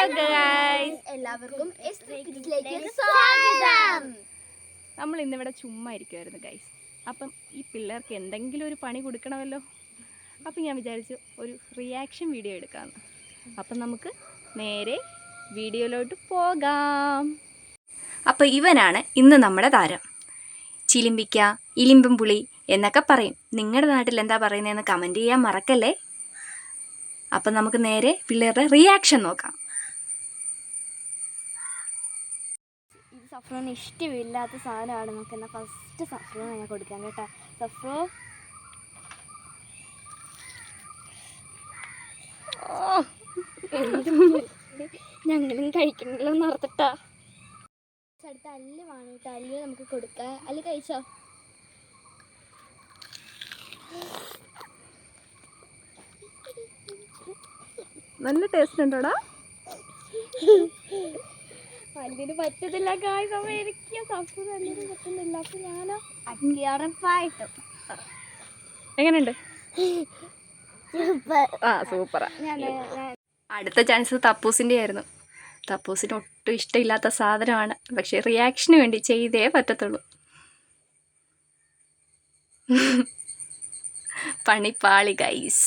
എല്ലാവർക്കും സ്വാഗതം. നമ്മൾ ഇന്നിവിടെ ചുമ്മാ ഇരിക്കുമായിരുന്നു ഗൈസ്. അപ്പം ഈ പിള്ളേർക്ക് എന്തെങ്കിലും ഒരു പണി കൊടുക്കണമല്ലോ. അപ്പം ഞാൻ വിചാരിച്ചു ഒരു റിയാക്ഷൻ വീഡിയോ എടുക്കാമെന്ന്. അപ്പം നമുക്ക് നേരെ വീഡിയോയിലോട്ട് പോകാം. അപ്പോൾ ഇവനാണ് ഇന്ന് നമ്മുടെ താരം. ചിലിമ്പിക്ക, ഇലിമ്പും പുളി എന്നൊക്കെ പറയും. നിങ്ങളുടെ നാട്ടിൽ എന്താ പറയുന്നതെന്ന് കമൻറ്റ് ചെയ്യാൻ മറക്കല്ലേ. അപ്പം നമുക്ക് നേരെ പിള്ളേരുടെ റിയാക്ഷൻ നോക്കാം. ഇത് സഫ്രോന് ഇഷ്ടമില്ലാത്ത സാധനമാണ്. നമുക്ക് എന്നാൽ ഫസ്റ്റ് സഫ്രോ ഞാൻ കൊടുക്കാം കേട്ടോ. സഫ്രോ ഞങ്ങളും കഴിക്കണല്ലോ നടത്തിട്ടാ. അടുത്ത അല്ല് വേണം കേട്ടോ. അല്ല് നമുക്ക് കൊടുക്കാം. അല്ല് കഴിച്ചോ? നല്ല ടേസ്റ്റ് ഉണ്ടോടാ? അല്ലിന് പറ്റത്തില്ല കായ്. എനിക്ക് സഫ്രോ അല്ലിന് പറ്റുന്നില്ല. അപ്പൊ ഞാനോ അടിയറപ്പായിട്ടും. എങ്ങനെയുണ്ട്? സൂപ്പറാ. അടുത്ത ചാൻസ് തപ്പൂസിൻ്റെ ആയിരുന്നു. തപ്പൂസിന് ഒട്ടും ഇഷ്ടമില്ലാത്ത സാധനമാണ്. പക്ഷെ റിയാക്ഷന് വേണ്ടി ചെയ്തേ പറ്റത്തുള്ളൂ. പണിപ്പാളി ഗൈസ്.